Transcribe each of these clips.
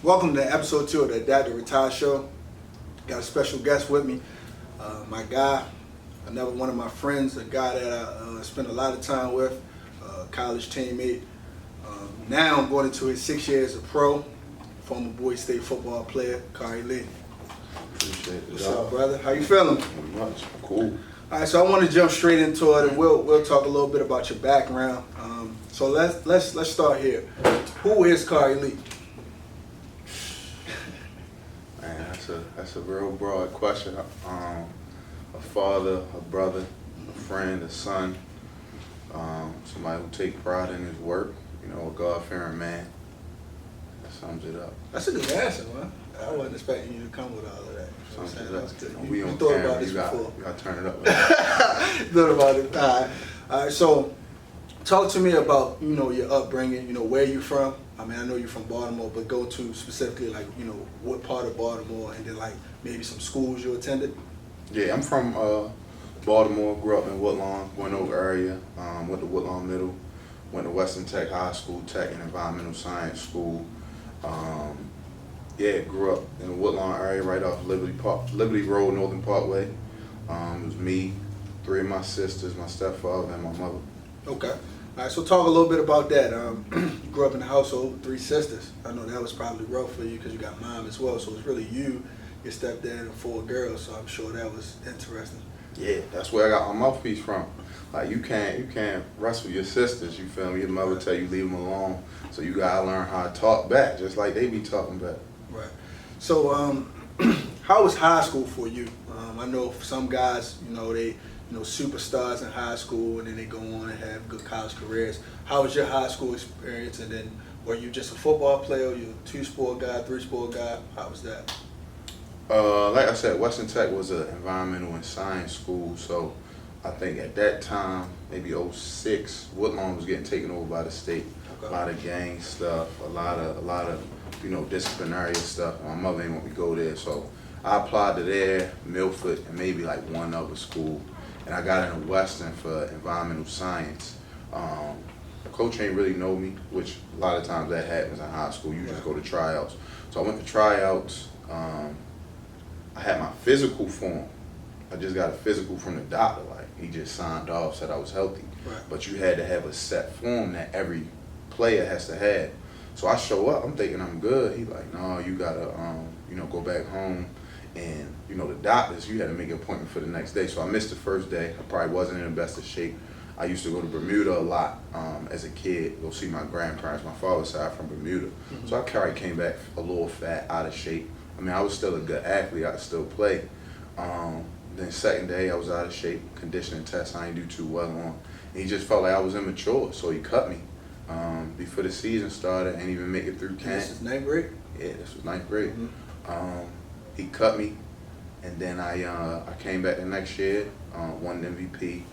Welcome to episode 2 of the Dad to Retire show. Got a special guest with me, my guy, another one of my friends, a guy that I spent a lot of time with, college teammate. Now I'm going into his 6 years as a pro, former Boise State football player, Khari Lee. Appreciate it. What's up, brother? How you feeling? Not much. Cool. All right, so I want to jump straight into it, and we'll talk a little bit about your background. So let's start here. Who is Khari Lee? Man, that's a real broad question. A father, a brother, a friend, a son, somebody who take pride in his work. You know, a God-fearing man. That sums it up. That's a good answer, man. I wasn't expecting you to come with all of that. Sums it That's up. good. We You on thought camera. about this You before. gotta turn it up. Thought about it. All right. So, talk to me about your upbringing. Where you from. I mean, I know you're from Baltimore, but go to specifically what part of Baltimore, and then maybe some schools you attended. Yeah, I'm from Baltimore. Grew up in Woodlawn, Windover area. Went to Woodlawn Middle. Went to Western Tech High School, Tech and Environmental Science School. Grew up in the Woodlawn area, right off Liberty Road, Northern Parkway. It was me, 3 of my sisters, my stepfather, and my mother. Okay. All right. So talk a little bit about that. You grew up in a household with 3 sisters. I know that was probably rough for you because you got mom as well. So it's really you, your stepdad, and 4 girls. So I'm sure that was interesting. Yeah, that's where I got my mouthpiece from. Like you can't wrestle your sisters. You feel me? Your mother tell you leave them alone. So you gotta learn how to talk back, just like they be talking back. Right. So, how was high school for you? I know for some guys, they, superstars in high school, and then they go on and have good college careers. How was your high school experience? And then, were you just a football player? You a 2-sport guy, 3-sport guy? How was that? Like I said, Western Tech was an environmental and science school. So I think at that time, maybe 06, Woodlawn was getting taken over by the state. Okay. A lot of gang stuff, a lot of disciplinary stuff. My mother didn't want me to go there, so I applied to there, Milford, and maybe one other school. And I got into Western for environmental science. Coach ain't really know me, which a lot of times that happens in high school. You just go to tryouts. So I went to tryouts. I had my physical form. I just got a physical from the doctor. He just signed off, said I was healthy. Right. But you had to have a set form that every player has to have. So I show up, I'm thinking I'm good. He's like, no, you gotta, go back home. And, the doctors, you had to make an appointment for the next day. So I missed the first day. I probably wasn't in the best of shape. I used to go to Bermuda a lot as a kid, go see my grandparents, my father's side from Bermuda. Mm-hmm. So I came back a little fat, out of shape. I mean, I was still a good athlete. I could still play. Then second day, I was out of shape. Conditioning test, I didn't do too well on. And he just felt like I was immature, so he cut me. Before the season started, I didn't even make it through camp. This is 9th grade? Yeah, this was 9th grade. Mm-hmm. He cut me, and then I came back the next year, won the MVP.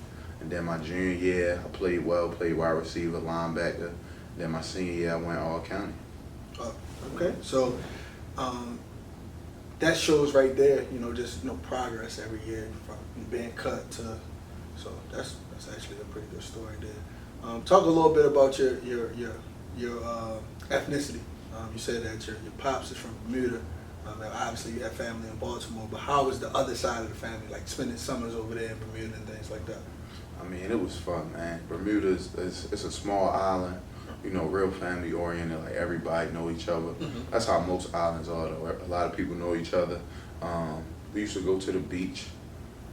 And then my junior year, I played well, played wide receiver, linebacker. Then my senior year, I went all county. Okay, so that shows right there, just progress every year from being cut to. So that's actually a pretty good story there. Talk a little bit about your ethnicity. You said that your pops is from Bermuda. Obviously, you have family in Baltimore, but how was the other side of the family, like spending summers over there in Bermuda and things like that? I mean, it was fun, man. Bermuda it's a small island, real family oriented. Like everybody know each other. Mm-hmm. That's how most islands are, though. A lot of people know each other. We used to go to the beach.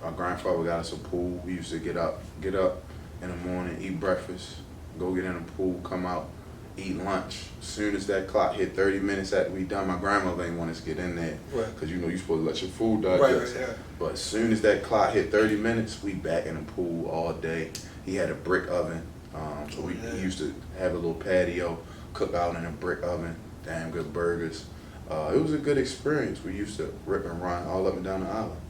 Our grandfather got us a pool. We used to get up in the morning, eat breakfast, go get in the pool, come out, eat lunch. As soon as that clock hit 30 minutes after we done, my grandmother ain't want us to get in there. Right. Because you're supposed to let your food digest. Right. But as soon as that clock hit 30 minutes, we back in the pool all day. He had a brick oven. So we used to have a little patio, cook out in a brick oven, damn good burgers. It was a good experience. We used to rip and run all up and down the island.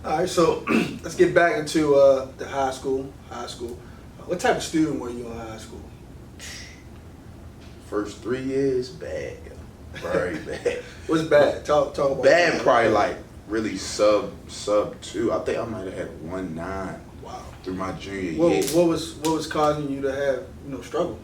All right, so let's get back into the high school. What type of student were you in high school? First 3 years, bad. Very bad. What's bad? Talk about bad. That. Probably really sub 2. I think I might have had 1.9. Wow. Through my junior year. What was causing you to have struggle?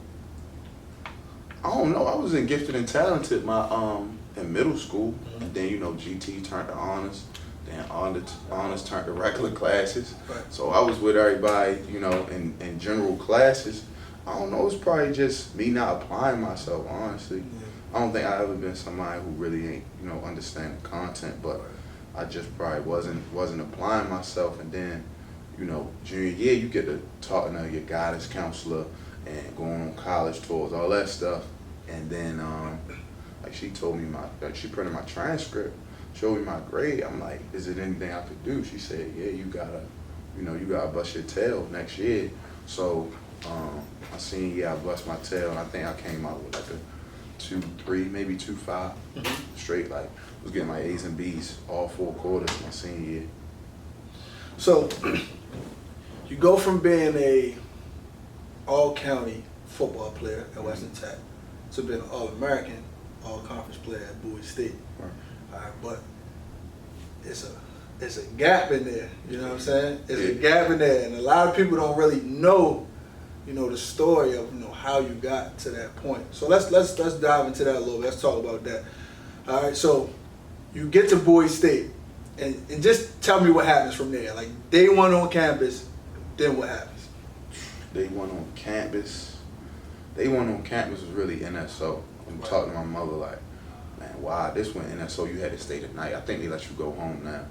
I don't know. I was in gifted and talented in middle school, and then GT turned to honors, then honors turned to regular classes. Right. So I was with everybody, in general classes. I don't know. It's probably just me not applying myself, honestly. Yeah. I don't think I ever been somebody who really ain't understand the content, but I just probably wasn't applying myself. And then junior year you get to talk to your guidance counselor and going on college tours, all that stuff. And then like she told me she printed my transcript, showed me my grade. I'm like, is it anything I could do? She said, yeah, you gotta bust your tail next year. So I seen I bust my tail, and I think I came out with like a 2.3, maybe 2.5, straight. Like was getting my A's and B's all 4 quarters my senior year. So you go from being a all-county football player at Western Tech to being an All-American, all-conference player at Bowie State. Right. All right, but it's a gap in there. You know what I'm saying? It's a gap in there, and a lot of people don't really know, the story of how you got to that point. So let's dive into that a little bit. Let's talk about that. All right, so you get to Bowie State, and just tell me what happens from there. Like day one on campus, then what happens? Day one on campus was really NSO. I'm talking to my mother like, man, why this went NSO? You had to stay the night. I think they let you go home now.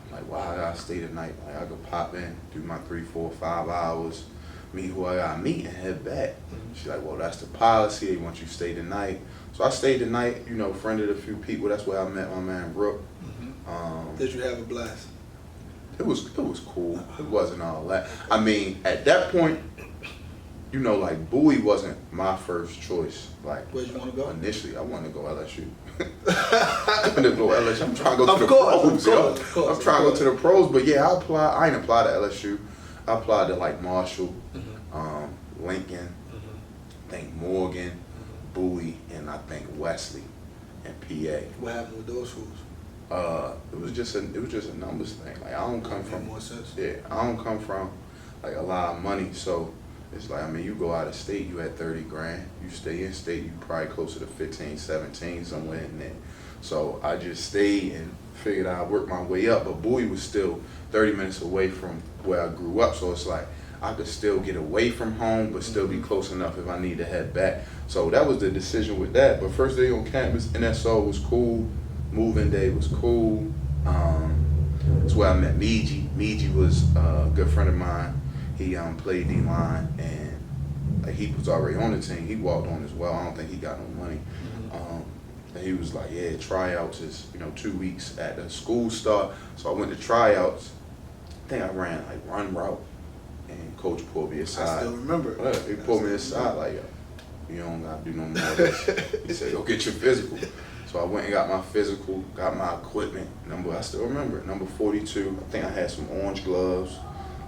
I'm like, why I gotta stay the night? Like I could pop in, do my 3, 4, 5 hours, meet who I gotta meet, and head back. She's like, well, that's the policy. They want you to stay the night. So I stayed the night. Friended a few people. That's where I met my man Brooke. Did you have a blast? It was cool. It wasn't all that. I mean, at that point, like Bowie wasn't my first choice. Like, where'd you want to go? Initially, I wanted to go LSU. I wanted to go LSU. I'm trying to go to the pros. Of course, I'm trying to go to the pros, but yeah, I applied. I ain't applied to LSU. I applied to like Marshall, Lincoln, I think Morgan, Bowie, and I think Wesley, and PA. What happened with those schools? It was just a numbers thing. Like I don't come from more sense. Yeah, I don't come from like a lot of money, so it's like, I mean, you go out of state, you at 30 grand. You stay in state, you probably closer to 15, 17, somewhere in there. So I just stayed and figured I'd work my way up. But Bowie was still 30 minutes away from where I grew up, so it's like I could still get away from home, but still be close enough if I need to head back. So that was the decision with that. But first day on campus, NSO was cool. Moving day was cool. That's where I met Miji. Miji was a good friend of mine. He played D-line, and like, he was already on the team. He walked on as well. I don't think he got no money. And he was like, yeah, tryouts is 2 weeks at the school start. So I went to tryouts. I think I ran like run route, and coach pulled me aside. I still remember. Yeah, he pulled me aside like, you don't gotta do no more of this. He said, go get your physical. So I went and got my physical, got my equipment. I still remember it, number 42. I think I had some orange gloves,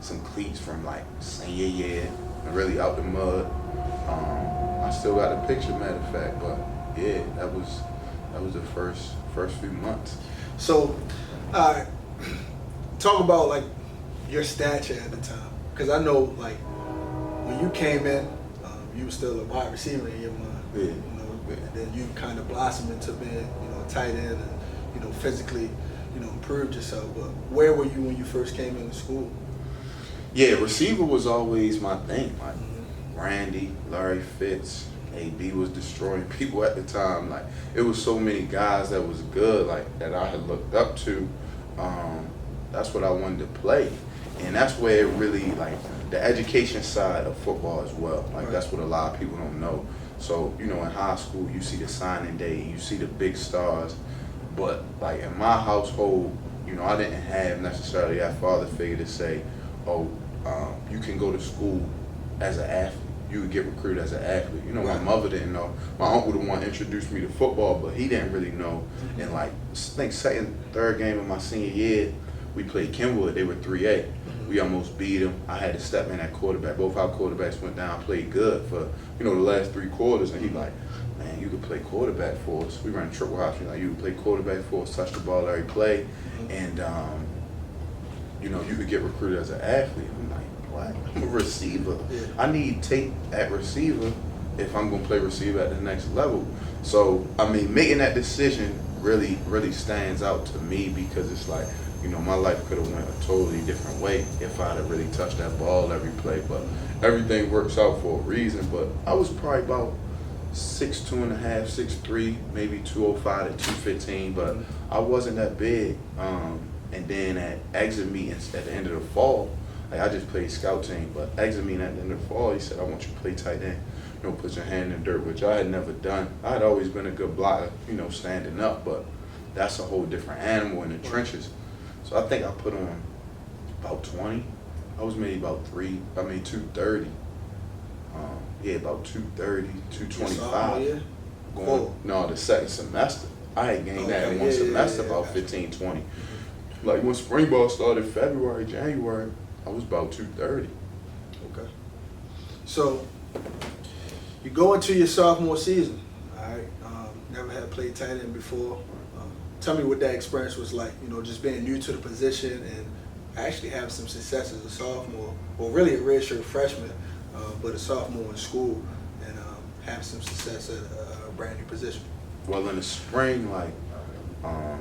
some cleats from like senior year, and really out the mud. I still got the picture, matter of fact, but yeah, that was the first few months. So, talk about like your stature at the time, because I know like when you came in, you were still a wide receiver in your mind. Yeah. And then you kind of blossomed into being, a tight end, and physically, improved yourself. But where were you when you first came into school? Yeah, receiver was always my thing. Like Randy, Larry Fitz, AB was destroying people at the time. Like it was so many guys that was good, like that I had looked up to. That's what I wanted to play, and that's where it really like the education side of football as well. Like Right. That's what a lot of people don't know. So, in high school, you see the signing day, you see the big stars, but like in my household, I didn't have necessarily that father figure to say, oh, you can go to school as an athlete. You would get recruited as an athlete. My mother didn't know. My uncle the one introduced me to football, but he didn't really know. And like, I think second, third game of my senior year, we played Kenwood. They were 3A. We almost beat them. I had to step in at quarterback. Both our quarterbacks went down, played good for, the last 3 quarters. And he like, man, you could play quarterback for us. We ran triple house. Like, you could play quarterback for us, touch the ball every play. And, you could get recruited as an athlete. I'm like, what? I'm a receiver. Yeah. I need tape at receiver if I'm gonna play receiver at the next level. So I mean, making that decision really stands out to me because it's like, you know, my life could have went a totally different way if I'd have really touched that ball every play. But everything works out for a reason. But I was probably about 6'2.5", 6'3", maybe 205 to 215, but I wasn't that big. And then at exit meetings at the end of the fall, like I just played scout team, but exit meeting at the end of the fall, he said, I want you to play tight end. You know, put your hand in the dirt, which I had never done. I had always been a good blocker, you know, standing up, but that's a whole different animal in the trenches. So I think I put on about 20. I was maybe about 230. Yeah, about 230, 225. Yeah. Going, no, the second semester. I had gained that in one semester, about 15, 20. Like when spring ball started February, January, I was about 230. Okay. So you go into your sophomore season, all right? Never had played tight end before. Tell me what that experience was like, you know, just being new to the position and actually having some success as a sophomore, or really a redshirt freshman, but a sophomore in school, and having some success at a brand new position. Well, in the spring, like, I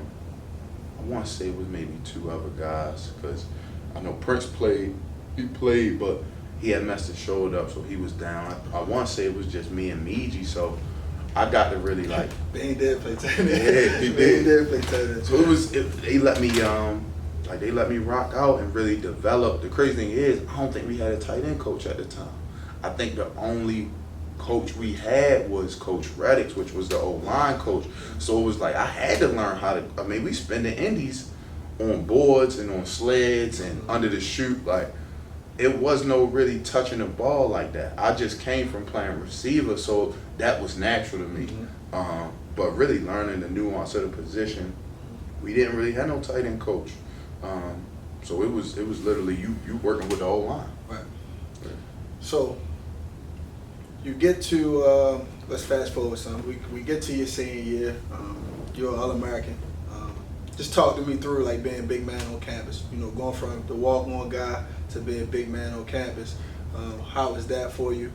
want to say it was maybe two other guys, because I know Prince played, but he had messed his shoulder up, so he was down. I want to say it was just me and Meiji, so I got to really like. He did play tight end. Yeah, he did. He did play tight end. So they let me rock out and really develop. The crazy thing is, I don't think we had a tight end coach at the time. I think the only coach we had was Coach Reddix, which was the O-line coach. So it was like I had to learn how to. I mean, we spend the indies on boards and on sleds and under the chute. Like, it was no really touching the ball like that. I just came from playing receiver, so that was natural to me. But really learning the nuance of the position, we didn't really have no tight end coach. So it was literally you working with the O-line. Right. So you get to let's fast forward some. We get to your senior year. You're an All-American. Just talk to me through like being big man on campus. You know, going from the walk-on guy to being big man on campus. How was that for you?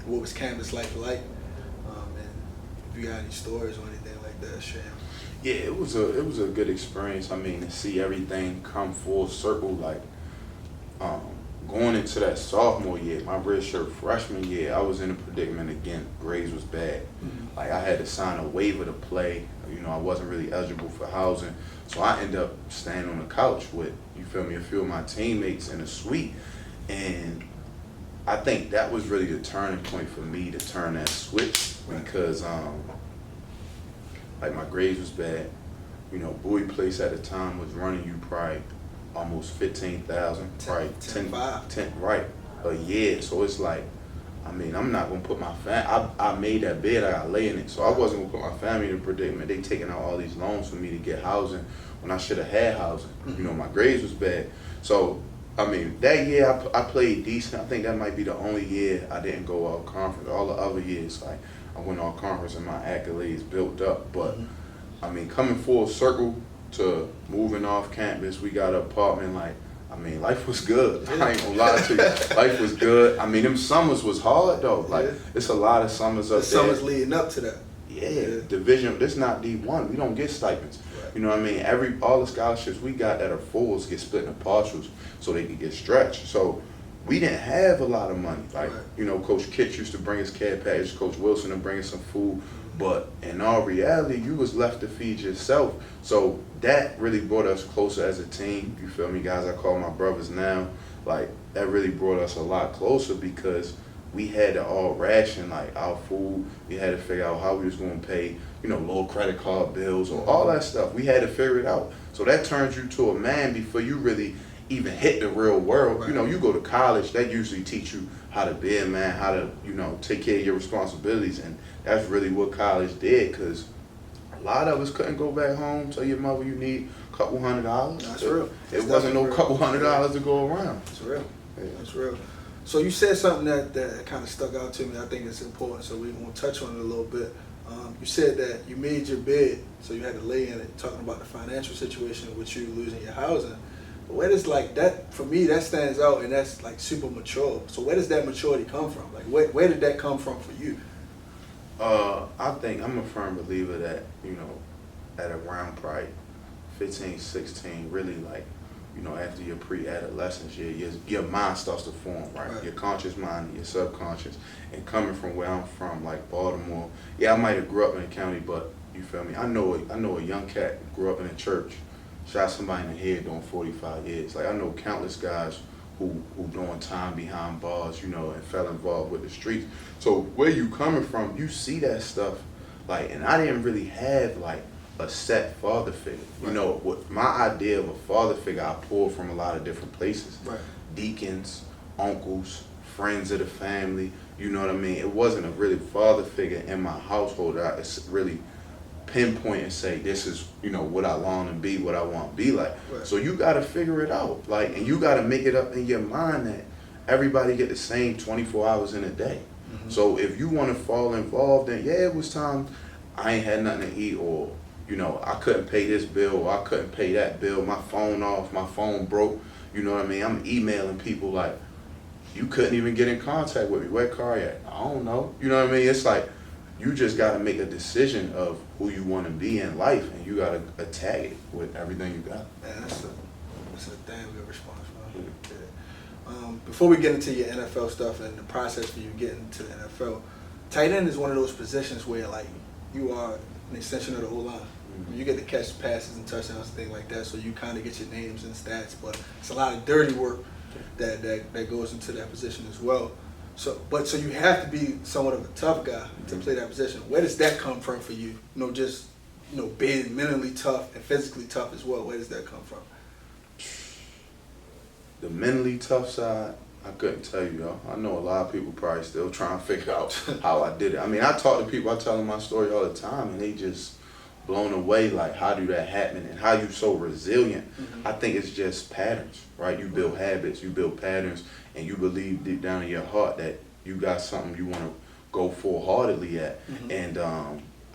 What was campus life like? And if you got any stories or anything like that, share. Yeah, it was a good experience. I mean, to see everything come full circle, like going into that sophomore year, my redshirt freshman year, I was in a predicament again. Grades was bad. Like I had to sign a waiver to play. You know, I wasn't really eligible for housing, so I ended up staying on the couch with, you feel me, a few of my teammates in a suite, and I think that was really the turning point for me to turn that switch because like my grades was bad. You know, Bowie Place at the time was running you probably almost 15,000, probably 10, right, a year. So it's like, I mean, I'm not gonna put my I made that bed, I got lay in it. So I wasn't gonna put my family in a predicament. They taking out all these loans for me to get housing when I should have had housing. You know, my grades was bad. So, I mean, that year I played decent. I think that might be the only year I didn't go all conference. All the other years, like, I went all conference and my accolades built up. But, I mean, coming full circle to moving off campus, we got an apartment, like, I mean, life was good. I ain't gonna lie to you. Life was good. I mean, them summers was hard, though. Like, it's a lot of summers up there. The summers leading up to that. Yeah, division, this not D1. We don't get stipends. Right. You know what I mean? All the scholarships we got that are fulls get split into partials so they can get stretched. So we didn't have a lot of money. Like, you know, Coach Kitts used to bring us care package, Coach Wilson to bring us some food. But in all reality, you was left to feed yourself. So that really brought us closer as a team. You feel me, guys? I call my brothers now. Like, that really brought us a lot closer because we had to all ration, like, our food. We had to figure out how we was going to pay, you know, low credit card bills or all that stuff. We had to figure it out. So that turns you to a man before you really even hit the real world. Right. You know, you go to college, that usually teach you how to be a man, how to, you know, take care of your responsibilities. And that's really what college did, because a lot of us couldn't go back home, tell your mother you need a couple $100. That's real. It wasn't no couple $100 to go around. That's real. Yeah. That's real. So you said something that kind of stuck out to me. I think it's important, so we're going to touch on it a little bit. You said that you made your bed, so you had to lay in it, talking about the financial situation with you losing your housing. Where does like that, for me, that stands out, and that's like super mature. So where does that maturity come from? Like where did that come from for you? I think I'm a firm believer that, at around probably 15, 16, really like, after your pre-adolescence, your mind starts to form, right? Your conscious mind, your subconscious. And coming from where I'm from, like Baltimore, I might have grew up in the county, but you feel me? I know a young cat grew up in a church, shot somebody in the head doing 45 years. Like I know countless guys who doing time behind bars, and fell involved with the streets. So where you coming from, you see that stuff, like, and I didn't really have like a set father figure. What my idea of a father figure, I pulled from a lot of different places. Right. Deacons, uncles, friends of the family. You know what I mean? It wasn't a really father figure in my household that I really pinpoint and say this is what I long to be, what I want to be like. Right. So you got to figure it out, like, and you got to make it up in your mind that everybody get the same 24 hours in a day. Mm-hmm. So if you want to fall involved, then it was time I ain't had nothing to eat, or I couldn't pay this bill, or I couldn't pay that bill, my phone off, my phone broke. You know what I mean? I'm emailing people like, you couldn't even get in contact with me. Where Khari at? I don't know. You know what I mean? It's like, you just got to make a decision of who you want to be in life, and you got to attack it with everything you got. Man, that's a damn good response, man. Yeah. Before we get into your NFL stuff and the process for you getting to the NFL, tight end is one of those positions where like you are an extension of the O-line. Mm-hmm. You get to catch passes and touchdowns and things like that, so you kind of get your names and stats, but it's a lot of dirty work that goes into that position as well. So you have to be somewhat of a tough guy to play that position. Where does that come from for you? Just being mentally tough and physically tough as well. Where does that come from? The mentally tough side, I couldn't tell you, though. I know a lot of people probably still trying to figure out how I did it. I mean, I talk to people, I tell them my story all the time, and they just blown away, like, how do that happen and how you so resilient. Mm-hmm. I think it's just patterns, right? You build habits, you build patterns, and you believe deep down in your heart that you got something you want to go full-heartedly at. Mm-hmm. And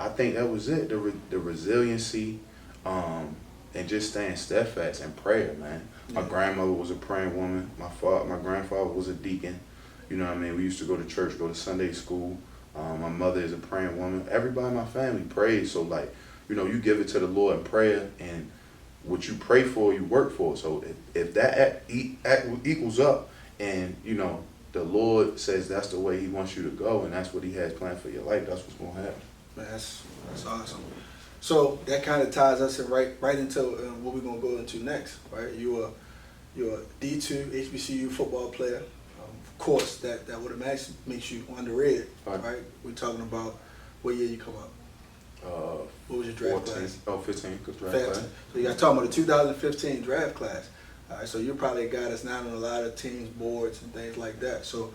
I think that was it, the resiliency, and just staying steadfast in prayer, man. Yeah. My grandmother was a praying woman. My grandfather was a deacon. You know what I mean? We used to go to church, go to Sunday school. My mother is a praying woman. Everybody in my family prays. So, like, you give it to the Lord in prayer, and what you pray for, you work for. So if that equals up, and, the Lord says that's the way he wants you to go, and that's what he has planned for your life, that's what's going to happen. Man, that's awesome. So that kind of ties us in right into what we're going to go into next, right? You're a D2 HBCU football player. Of course, that would imagine makes you underrated, right? We're talking about what year you come up. What was your draft 14, class? 15, because draft class. So you got talking about the 2015 draft class. All right, so you're probably a guy that's not on a lot of teams' boards and things like that. So,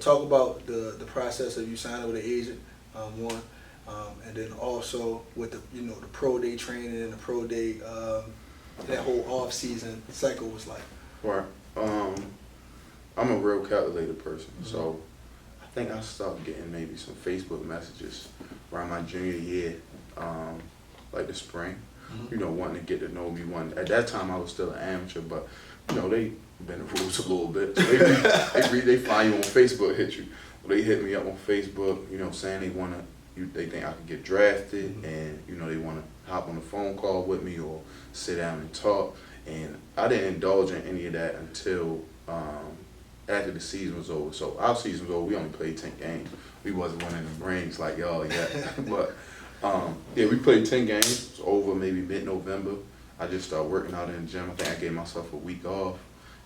talk about the process of you signing with an agent, one, and then also with the pro day training and the pro day, that whole off season cycle was like. Right. I'm a real calculated person, mm-hmm. So I think I started getting maybe some Facebook messages around my junior year, like the spring. Mm-hmm. Wanting to get to know me. At that time, I was still an amateur, but they bend the rules a little bit. So they find you on Facebook, hit you. They hit me up on Facebook, saying they think I could get drafted, mm-hmm. and they want to hop on a phone call with me or sit down and talk. And I didn't indulge in any of that until after the season was over. So our season was over. We only played 10 games. We wasn't winning the rings like y'all yet, but. We played 10 games. It was over maybe mid-November. I just started working out in the gym. I think I gave myself a week off.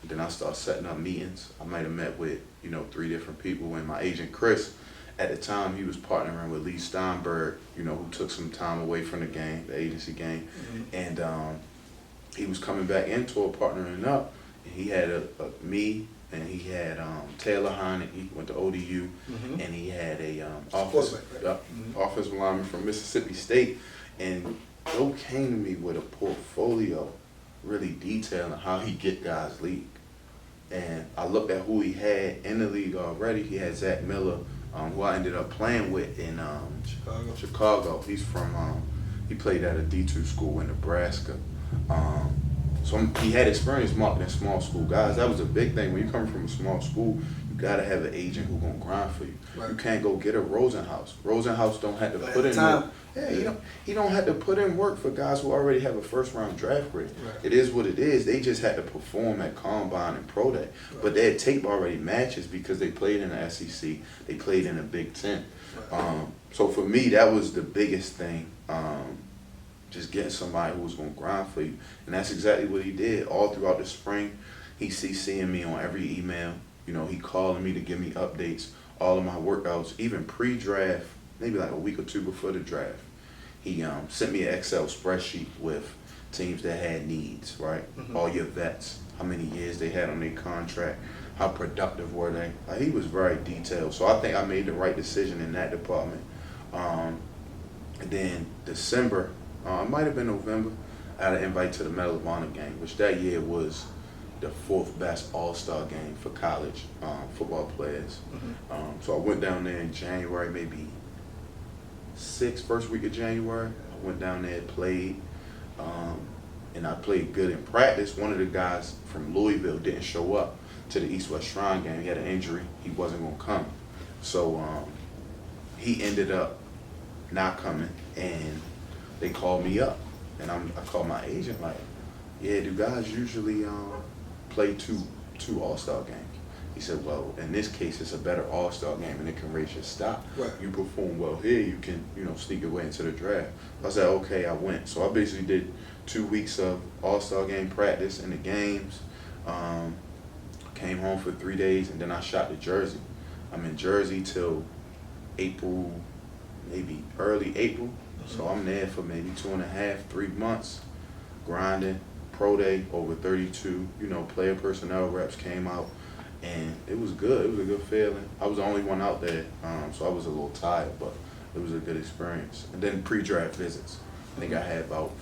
And then I started setting up meetings. I might have met with, 3 different people. And my agent, Chris, at the time, he was partnering with Lee Steinberg, who took some time away from the game, the agency game. Mm-hmm. And he was coming back into it, partnering up. And he had me, and he had Taylor Hine, he went to ODU, mm-hmm. and he had a offensive lineman from Mississippi State. And Joe came to me with a portfolio really detailing how he get guys league. And I looked at who he had in the league already. He had Zach Miller, who I ended up playing with in Chicago. He's from, he played at a D2 school in Nebraska. So he had experience marketing small school guys. That was a big thing. When you come from a small school, you gotta have an agent who gonna grind for you. Right. You can't go get a Rosenhaus. Rosenhaus don't have to But put at in the time, work. Yeah, he don't have to put in work for guys who already have a first round draft grade. Right. It is what it is. They just had to perform at Combine and Pro Day. Right. But their tape already matches because they played in the SEC, they played in the Big Ten. Right. So for me, that was the biggest thing. Just getting somebody who was gonna grind for you. And that's exactly what he did. All throughout the spring, he CCing me on every email. You know, he calling me to give me updates, all of my workouts, even pre-draft, maybe like a week or two before the draft. He sent me an Excel spreadsheet with teams that had needs, right? Mm-hmm. All your vets, how many years they had on their contract, how productive were they. Like, he was very detailed. So I think I made the right decision in that department. And then December, it might have been November, I had an invite to the Medal of Honor game, which that year was the 4th best all-star game for college football players. Mm-hmm. So I went down there in January, maybe first week of January. I went down there, played, and I played good in practice. One of the guys from Louisville didn't show up to the East-West Shrine game. He had an injury. He wasn't going to come. So he ended up not coming, and they called me up. And I called my agent like, yeah, do guys usually play two all-star games? He said, well, in this case, it's a better all-star game and it can raise your stock. Right. You perform well here, you can, sneak your way into the draft. I said, okay, I went. So I basically did 2 weeks of all-star game practice in the games. Came home for 3 days, and then I shot to Jersey. I'm in Jersey till April, maybe early April. So I'm there for maybe 2.5, 3 months, grinding. Pro Day over 32, player personnel reps came out, and it was good. It was a good feeling. I was the only one out there, so I was a little tired, but it was a good experience. And then pre-draft visits. I think I had about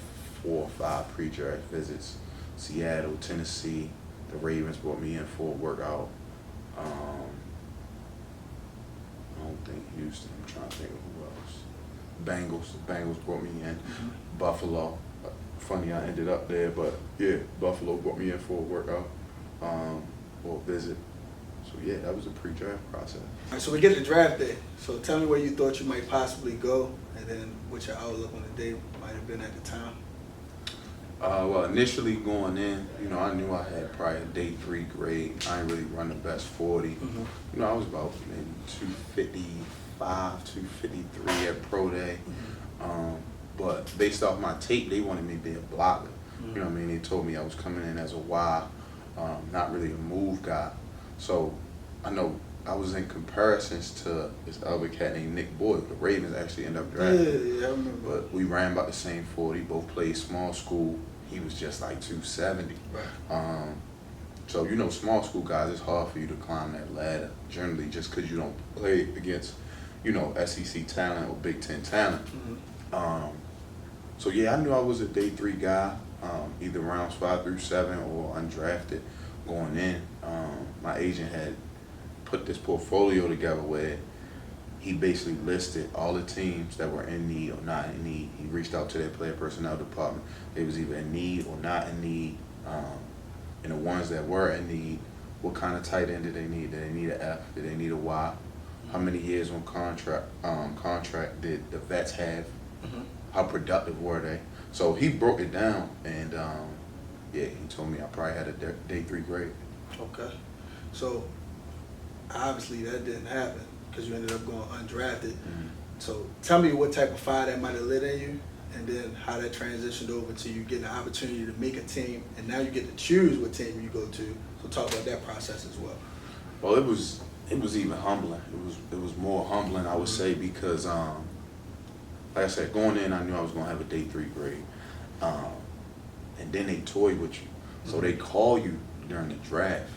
4 or 5 pre-draft visits. Seattle, Tennessee, the Ravens brought me in for a workout. I don't think Houston. I'm trying to think of who else. The Bengals brought me in. Mm-hmm. Buffalo. Funny I ended up there, but yeah, Buffalo brought me in for a workout or a visit. So yeah, that was a pre-draft process. All right, so we get to draft day. So tell me where you thought you might possibly go, and then what your outlook on the day might have been at the time. Well, initially going in, I knew I had probably a day 3 grade. I didn't really run the best 40. Mm-hmm. I was about maybe 255, 253 at Pro Day. Mm-hmm. But based off my tape, they wanted me to be a blocker. Mm-hmm. You know what I mean? They told me I was coming in as a Y, not really a move guy. So I know I was in comparisons to this other cat named Nick Boyd. The Ravens actually ended up drafting. Yeah, I remember. But we ran about the same 40, both played small school. He was just like 270. Right. So, small school guys, it's hard for you to climb that ladder, generally, just because you don't play against, SEC talent or Big Ten talent. Mm-hmm. So, yeah, I knew I was a day 3 guy, either rounds 5 through 7 or undrafted going in. My agent had put this portfolio together where he basically listed all the teams that were in need or not in need. He reached out to their player personnel department. They was either in need or not in need. And the ones that were in need, what kind of tight end did they need? Did they need an F? Did they need a Y? How many years on contract did the vets have? Mm-hmm. How productive were they? So he broke it down, and he told me I probably had a day 3 grade. Okay. So obviously that didn't happen because you ended up going undrafted. Mm-hmm. So tell me what type of fire that might have lit in you, and then how that transitioned over to you getting the opportunity to make a team, and now you get to choose what team you go to. So talk about that process as well. Well, it was even humbling. It was more humbling, I would say, because like I said, going in, I knew I was gonna have a day 3 grade, and then they toy with you. So they call you during the draft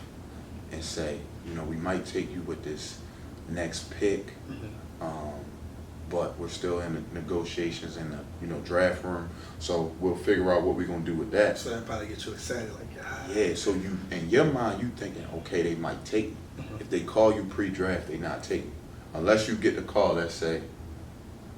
and say, we might take you with this next pick, but we're still in the negotiations in the draft room. So we'll figure out what we're gonna do with that. So that probably gets you excited, like Yeah. So you, in your mind, you thinking, okay, they might take me. If they call you pre-draft, they not taking, unless you get the call that say,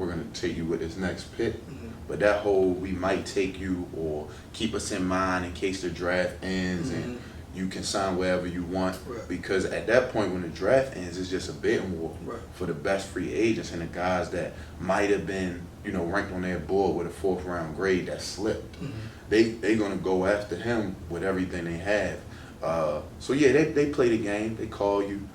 we're gonna take you with this next pick. Mm-hmm. But that whole we might take you or keep us in mind in case the draft ends and you can sign wherever you want. Right. Because at that point when the draft ends, it's just a bidding war for the best free agents and the guys that might have been, you know, ranked on their board with a 4th round grade that slipped. They gonna go after him with everything they have. So yeah, they play the game. They call you.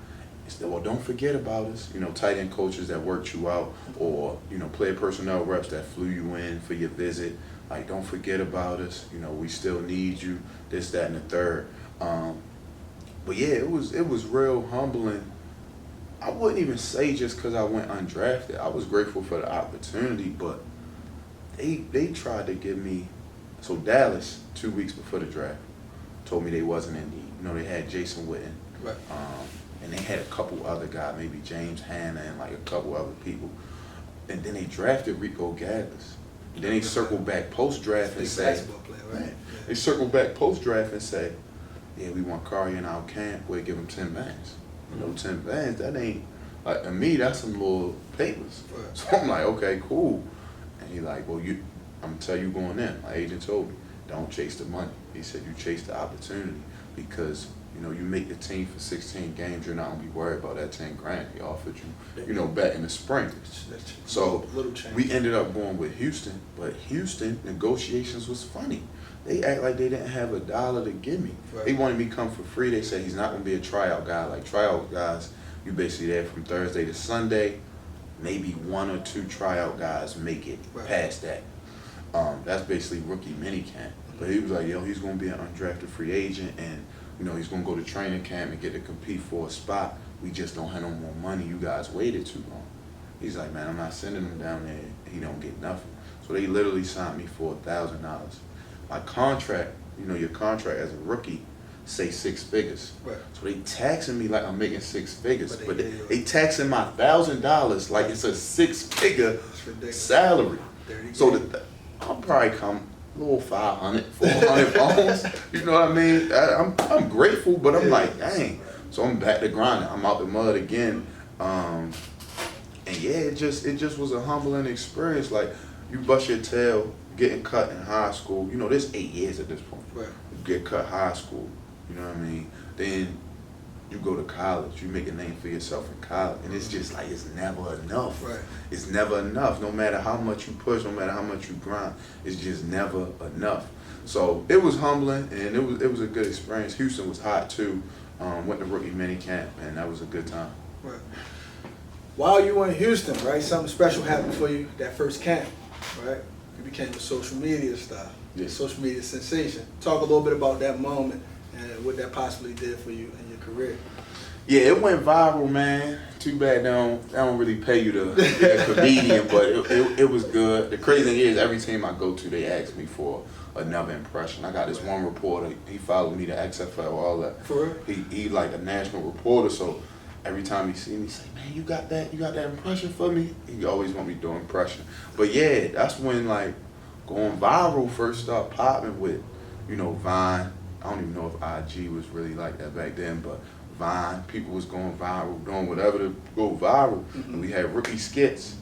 They say, well, don't forget about us. You know, tight end coaches that worked you out, or you know, player personnel reps that flew you in for your visit. Like, don't forget about us. You know, we still need you. This, that, and the third. But yeah, it was real humbling. I wouldn't even say just because I went undrafted. I was grateful for the opportunity, but they tried to give me. So Dallas, 2 weeks before the draft, told me they wasn't in need. You know, they had Jason Witten, and they had a couple other guys, maybe James Hanna and like a couple other people. And then they drafted Rico Gathers. And then they circled back post-draft and said, they circled back post-draft and say, yeah, we want Khari in our camp. We'll give him 10 bands. You know, 10 bands, that ain't, like, to me, that's some little papers. So I'm like, okay, cool. And he like, well, I'm gonna tell you going in. My agent told me, don't chase the money. He said, you chase the opportunity because, you know, you make the team for 16 games, you're not gonna be worried about that 10 grand he offered you, you know, back in the spring. So we ended up going with Houston, but Houston negotiations was funny. They act like they didn't have $1 to give me. They wanted me to come for free. They said he's not gonna be a tryout guy. Like tryout guys, you basically there from Thursday to Sunday. Maybe 1 or 2 tryout guys make it past that. That's basically rookie minicamp. But he was like, yo, he's gonna be an undrafted free agent, and you know he's gonna go to training camp and get to compete for a spot. We just don't have no more money. You guys waited too long. He's like, man, I'm not sending him down there. He don't get nothing. So they literally signed me for $1,000. My contract, you know, your contract as a rookie, say 6 figures. So they taxing me like I'm making 6 figures, but they taxing my $1,000 like it's a 6-figure salary. So I'll probably come a little 500, 400 pounds. You know what I mean? I'm grateful, but I'm like, dang. So I'm back to grinding. I'm out the mud again. And yeah, it just was a humbling experience. Like, you bust your tail getting cut in high school. You know, there's 8 years at this point. You get cut high school. You know what I mean? Then you go to college. You make a name for yourself in college. And it's just like, it's never enough. It's never enough. No matter how much you push, no matter how much you grind, it's just never enough. So it was humbling, and it was a good experience. Houston was hot too. Went to rookie minicamp, and that was a good time. While you were in Houston, right, something special happened for you that first camp, right? You became a social media star, social media sensation. Talk a little bit about that moment and what that possibly did for you in your career. Yeah, it went viral, man. Too bad they don't really pay you to be a comedian, but it was good. The crazy thing is, every team I go to, they ask me for another impression. I got this one reporter, he followed me to XFL, all that. For real? He like a national reporter, so every time he see me, he say, man, you got that impression for me? He always want me to do an impression. But yeah, that's when like going viral first started popping with, you know, Vine. I don't even know if IG was really like that back then, but Vine, people was going viral, doing whatever to go viral. And we had rookie skits,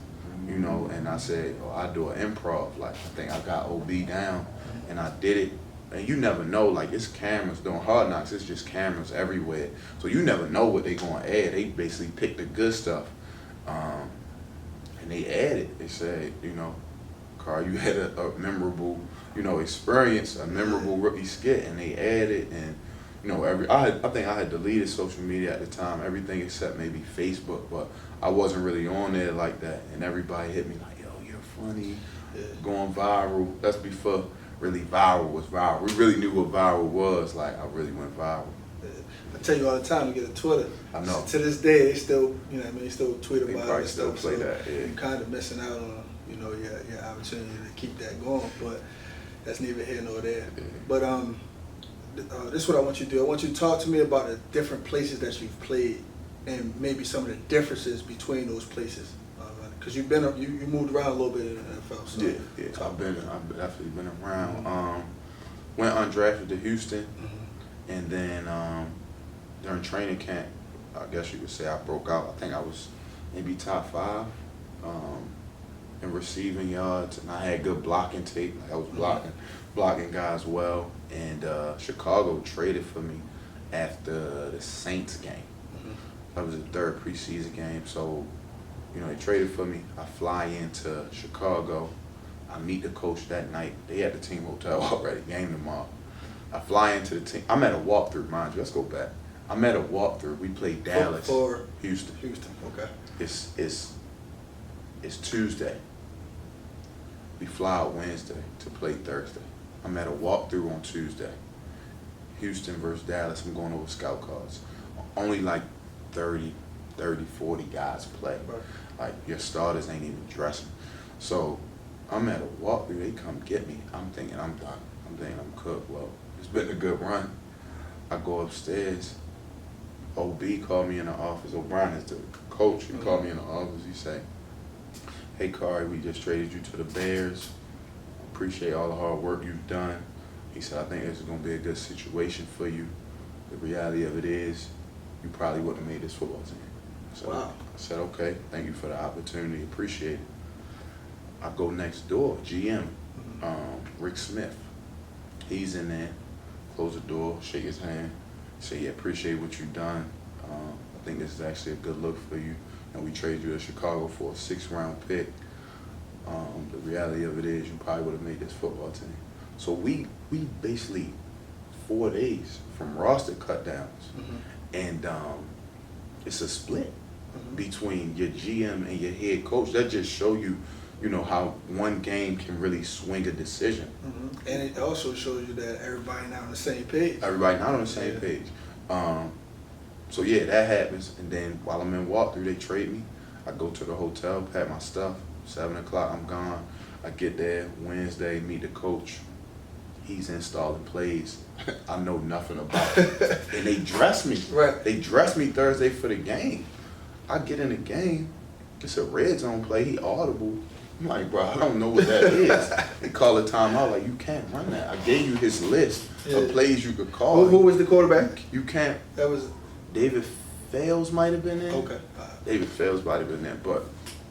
you know, and I said, oh, I do an improv. Like, I think I got OB down, and I did it. And you never know, like, it's cameras doing Hard Knocks, it's just cameras everywhere. So you never know what they gonna add. They basically pick the good stuff. And they added, they said, you know, Khari, you had a memorable, you know, experience, a memorable rookie skit, and they added, and you know, I think I had deleted social media at the time, everything except maybe Facebook, but I wasn't really on there like that, and everybody hit me like, yo, you're funny, going viral. That's before really viral was viral. We really knew what viral was. Like, I really went viral. I tell you all the time, you get a Twitter. I know. To this day, they still, you know what I mean, still tweet about it. They probably still stuff, play so that, yeah. You're kind of missing out on, you know, your opportunity to keep that going, but that's neither here nor there. Yeah. But this is what I want you to do. I want you to talk to me about the different places that you've played and maybe some of the differences between those places. Because you moved around a little bit in the NFL. So yeah. I've definitely been around. Went undrafted to Houston, and then during training camp, I guess you could say I broke out. I think I was maybe top 5. in receiving yards, and I had good blocking tape. Like I was blocking guys well. And Chicago traded for me after the Saints game. That was the third preseason game. So, you know, they traded for me. I fly into Chicago. I meet the coach that night. They had the team hotel already, game tomorrow. I fly into the team. I'm at a walkthrough, mind you. Let's go back. I'm at a walkthrough. We played Dallas. For Houston. Houston, okay. It's Tuesday. We fly out Wednesday to play Thursday. I'm at a walkthrough on Tuesday. Houston versus Dallas. I'm going over scout cards. Only like 30, 40 guys play. Right. Like your starters ain't even dressing. So I'm at a walkthrough. They come get me. I'm thinking I'm done. I'm thinking I'm cooked. Well, it's been a good run. I go upstairs. OB called me in the office. O'Brien is the coach. He called me in the office. He said, "Hey, Khari, we just traded you to the Bears. Appreciate all the hard work you've done." He said, "I think this is going to be a good situation for you. The reality of it is you probably wouldn't have made this football team." So Wow. I said, "Okay, thank you for the opportunity. Appreciate it." I go next door, GM, Rick Smith. He's in there. Close the door, shake his hand, say, "Yeah, appreciate what you've done. I think this is actually a good look for you. And we traded you to Chicago for a 6th-round pick. The reality of it is you probably would have made this football team." So we basically 4 days from roster cut downs. And it's a split between your GM and your head coach. That just show you, you know, how one game can really swing a decision. And it also shows you that everybody not on the same page. Everybody not on the same page. So yeah, that happens. And then while I'm in walkthrough, they trade me. I go to the hotel, pack my stuff. 7 o'clock, I'm gone. I get there Wednesday, meet the coach. He's installing plays. I know nothing about it. And they dress me. Right. They dress me Thursday for the game. I get in the game. It's a red zone play. He audible. I'm like, bro, I don't know what that is. They call a timeout. Like, you can't run that. I gave you his list of plays you could call. Who was the quarterback? You can't. That was David Fales might have been there. okay. David Fales might have been there, but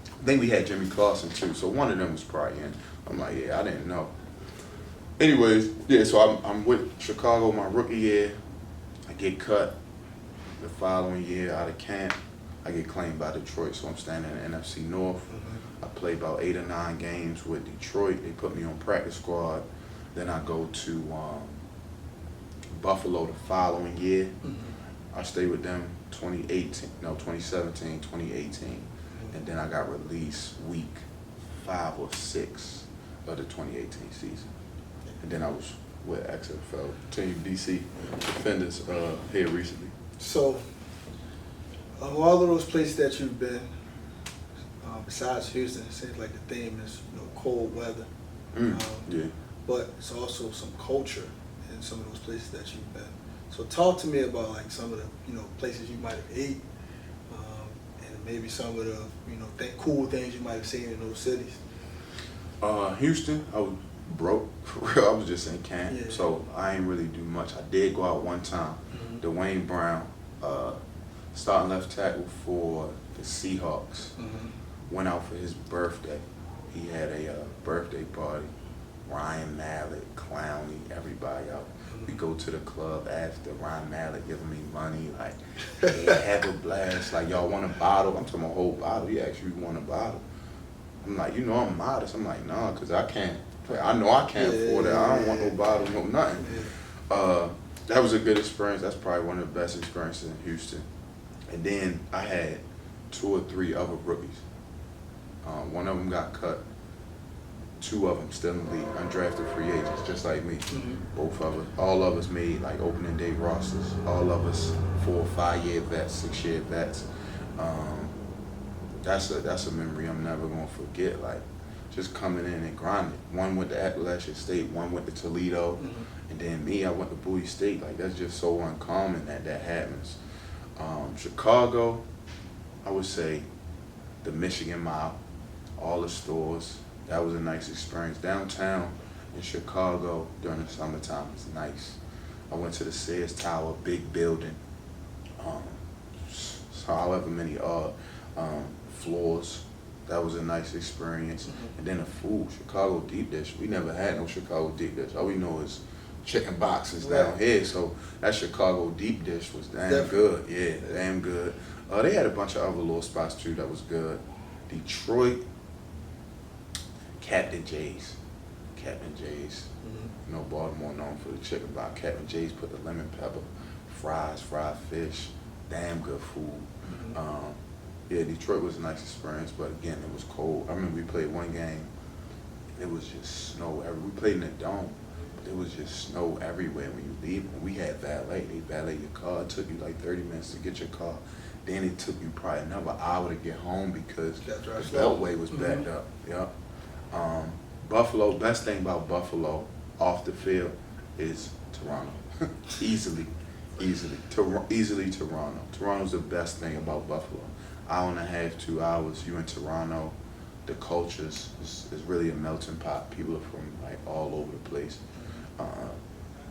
I think we had Jimmy Clausen too, so one of them was probably in. I'm like, yeah, I didn't know. Anyways, yeah, so I'm with Chicago my rookie year. I get cut the following year out of camp. I get claimed by Detroit, so I'm standing in the NFC North. I play about 8 or 9 games with Detroit. They put me on practice squad. Then I go to Buffalo the following year. I stay with them 2017, 2018. And then I got released week 5 or 6 of the 2018 season. And then I was with XFL Team DC Defenders here recently. So, of all of those places that you've been, besides Houston, it seems like the theme is cold weather. Yeah. But it's also some culture in some of those places that you've been. So talk to me about like some of the places you might have ate, and maybe some of the cool things you might have seen in those cities. Houston, I was broke for real. I was just in camp, Yeah. so I ain't really do much. I did go out one time. Dwayne Brown, starting left tackle for the Seahawks, went out for his birthday. He had a birthday party. Ryan Mallett, Clowney, everybody out. We go to the club after. Ryan Mallett giving me money, like, yeah, have a blast. Like, y'all want a bottle? I'm talking about a whole bottle. He actually want a bottle. I'm like, I'm modest. I'm like, nah, because I can't. I know I can't afford it. I don't want no bottle, no nothing. That was a good experience. That's probably one of the best experiences in Houston. And then I had 2 or 3 other rookies. One of them got cut. 2 of them still in the league, undrafted free agents, just like me. Both of us, all of us made like opening day rosters. All of us 4 or 5 year vets, 6 year vets. That's a memory I'm never gonna forget. Like just coming in and grinding. One went to Appalachian State, one went to Toledo, and then me, I went to Bowie State. Like that's just so uncommon that happens. Chicago, I would say the Michigan Mile, all the stores. That was a nice experience. Downtown in Chicago during the summertime is nice. I went to the Sears Tower, big building. However many floors. That was a nice experience. And then the food, Chicago deep dish. We never had no Chicago deep dish. All we know is chicken boxes down here. So that Chicago deep dish was damn good. Yeah, damn good. They had a bunch of other little spots too that was good. Detroit, Captain J's. Captain J's. You know, Baltimore known for the chicken box. Captain J's put the lemon pepper, fries, fried fish, damn good food. Yeah, Detroit was a nice experience, but again, it was cold. I remember we played one game, it was just snow everywhere. We played in the dome, but it was just snow everywhere when you leave. And we had valet. They valet your car. It took you like 30 minutes to get your car. Then it took you probably another hour to get home because the beltway was backed up. Yep. Buffalo, best thing about Buffalo off the field is Toronto. Easily Toronto. Toronto's the best thing about Buffalo. Hour and a half, 2 hours, you in Toronto. The culture is really a melting pot. People are from like all over the place.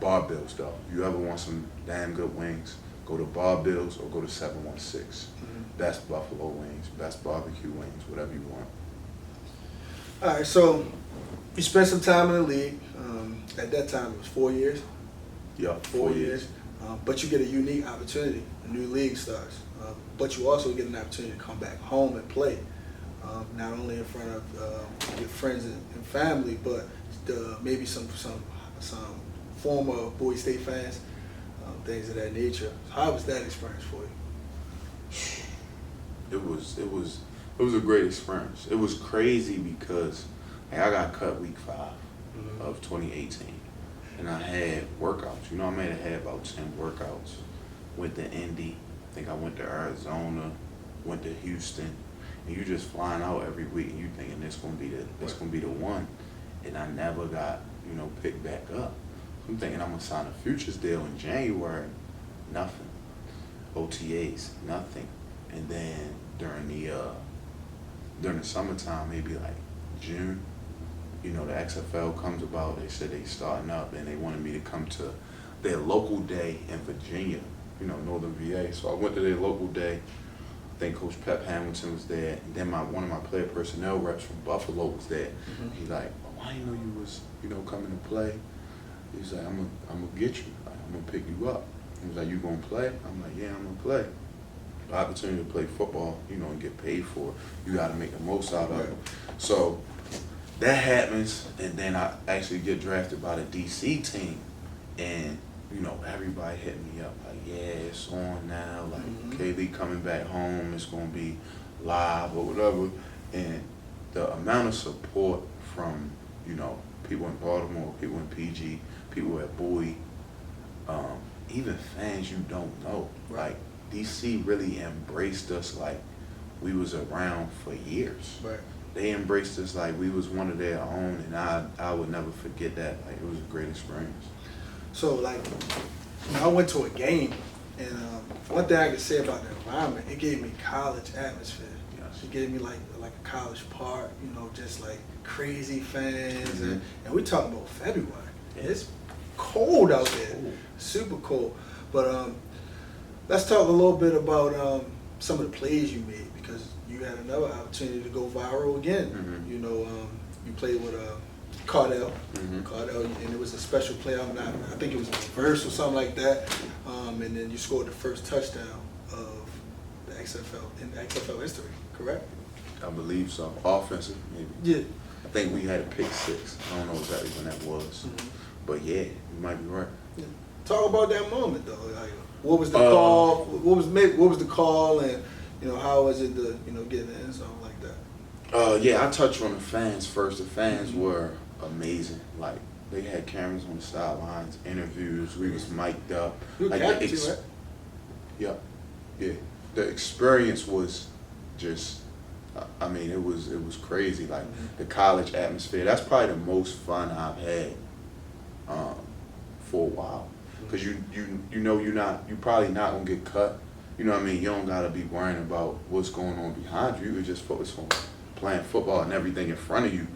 Bar Bills though. If you ever want some damn good wings, go to Bar Bills or go to 716. Best Buffalo wings, best barbecue wings, whatever you want. All right, so you spent some time in the league. At that time, it was 4 years. Yeah, 4 years. But you get a unique opportunity. A new league starts. But you also get an opportunity to come back home and play. Not only in front of your friends and family, but maybe some former Bowie State fans, things of that nature. How was that experience for you? It was a great experience. It was crazy because I got cut week 5 of 2018, and I had workouts. You know, I may have had about 10 workouts. Went to Indy. I think I went to Arizona. Went to Houston. And you just flying out every week, and you thinking this gonna be the one, and I never got picked back up. I'm thinking I'm gonna sign a futures deal in January, nothing. OTAs, nothing. And then during the summertime, maybe like June, the XFL comes about. They said they starting up, and they wanted me to come to their local day in Virginia, Northern VA. So I went to their local day. I think Coach Pep Hamilton was there, and then one of my player personnel reps from Buffalo was there. He's like, "Well, I didn't know you was, coming to play." He's like, "I'm gonna get you. I'm gonna pick you up." He was like, "You gonna play?" I'm like, "Yeah, I'm gonna play." The opportunity to play football, and get paid for it, you got to make the most out of it. So that happens, and then I actually get drafted by the DC team, and everybody hit me up like, "Yeah, it's on now. Like, Khari Lee coming back home. It's gonna be live or whatever." And the amount of support from people in Baltimore, people in PG, people at Bowie, even fans you don't know, like DC really embraced us like we was around for years. Right. They embraced us like we was one of their own, and I would never forget that. Like, it was a great experience. So, like, I went to a game, and one thing I could say about the environment, it gave me college atmosphere. Yes. It gave me like a college park, just like crazy fans, and we talking about February. It's cold out there, super cold. But let's talk a little bit about some of the plays you made, because you had another opportunity to go viral again. You played with Cardell, and it was a special play. I think it was a reverse or something like that. And then you scored the first touchdown of the XFL in XFL history, correct? I believe so. Offensive, maybe. Yeah. I think we had a pick 6. I don't know exactly when that was, but yeah, you might be right. Yeah. Talk about that moment though. Like, what was the call? What was the call? And how was it to get in the end zone like that? Yeah, I touched on the fans first. The fans were amazing. Like, they had cameras on the sidelines, interviews. We was mic'd up. You were captain too, right? Yeah. The experience was just, I mean, it was crazy. Like, the college atmosphere. That's probably the most fun I've had for a while. Because you're probably not gonna get cut. You know what I mean? You don't gotta be worrying about what's going on behind you. You can just focus on playing football and everything in front of you.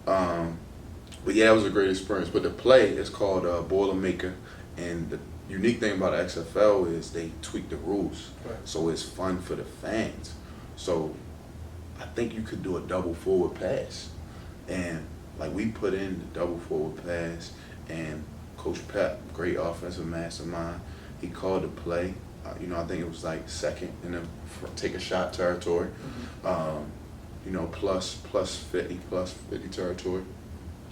But yeah, it was a great experience. But the play is called Boilermaker, and the unique thing about XFL is they tweak the rules, right. So it's fun for the fans. So I think you could do a double forward pass. And like we put in the double forward pass, and Coach Pep, great offensive mastermind, he called the play. I think it was like second in the take a shot territory. Plus 50 territory.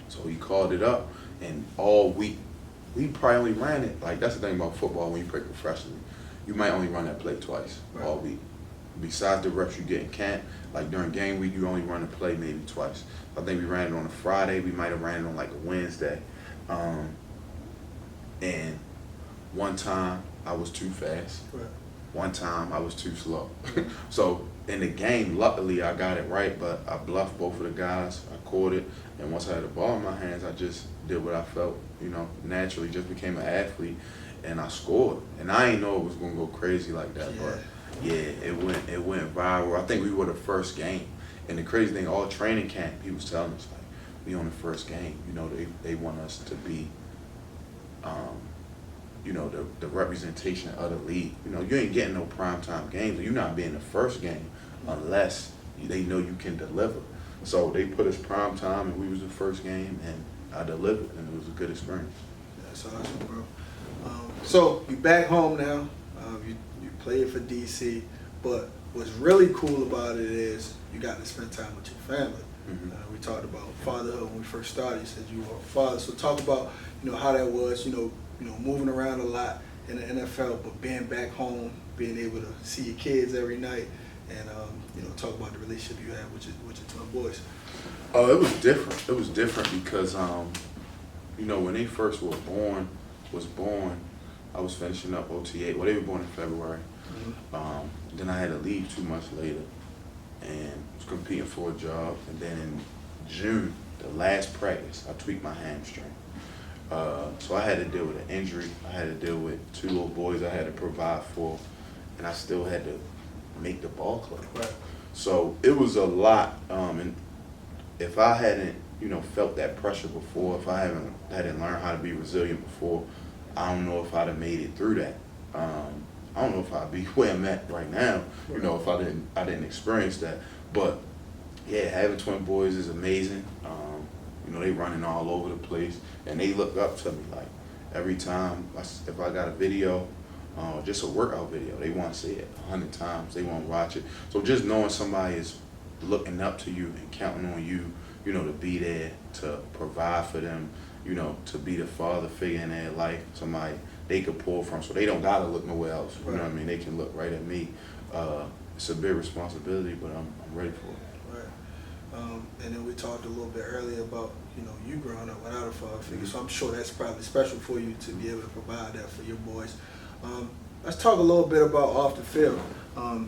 So he called it up, and all week we probably only ran it. Like, that's the thing about football when you play professionally, you might only run that play twice all week. Besides the reps you get in camp, like during game week, you only run the play maybe twice. I think we ran it on a Friday. We might have ran it on like a Wednesday. And one time I was too fast. Right. One time I was too slow. So in the game, luckily I got it right, but I bluffed both of the guys. I caught it, and once I had the ball in my hands, I just did what I felt, naturally, just became an athlete, and I scored. And I didn't know it was gonna go crazy like that, but yeah, it went viral. I think we were the first game. And the crazy thing, all training camp, he was telling us, like, we on the first game. They want us to be the representation of the league. You ain't getting no primetime games. You're not being the first game unless they know you can deliver. So they put us primetime, and we was the first game, and I delivered, and it was a good experience. That's awesome, bro. So you back home now. You played for DC, but what's really cool about it is you got to spend time with your family. We talked about fatherhood when we first started. You said you were a father. So talk about how that was. Moving around a lot in the NFL, but being back home, being able to see your kids every night, and talk about the relationship you have with your twin boys. It was different. It was different because when they first was born, I was finishing up OTA. Well, they were born in February. Then I had to leave 2 months later, and was competing for a job. And then in June, the last practice, I tweaked my hamstring. So I had to deal with an injury. I had to deal with 2 little boys I had to provide for, and I still had to make the ball club. Right. So it was a lot. And if I hadn't, felt that pressure before, if I hadn't learned how to be resilient before, I don't know if I'd have made it through that. I don't know if I'd be where I'm at right now, if I didn't experience that. But yeah, having twin boys is amazing. They running all over the place, and they look up to me. Like, every time, if I got a video, just a workout video, they want to see it 100 times. They want to watch it. So just knowing somebody is looking up to you and counting on you, to be there, to provide for them, to be the father figure in their life, somebody they could pull from, so they don't gotta look nowhere else. You know what I mean? They can look right at me. It's a big responsibility, but I'm ready for it. And then we talked a little bit earlier about you growing up without a father figure, so I'm sure that's probably special for you to be able to provide that for your boys. Let's talk a little bit about off the field. A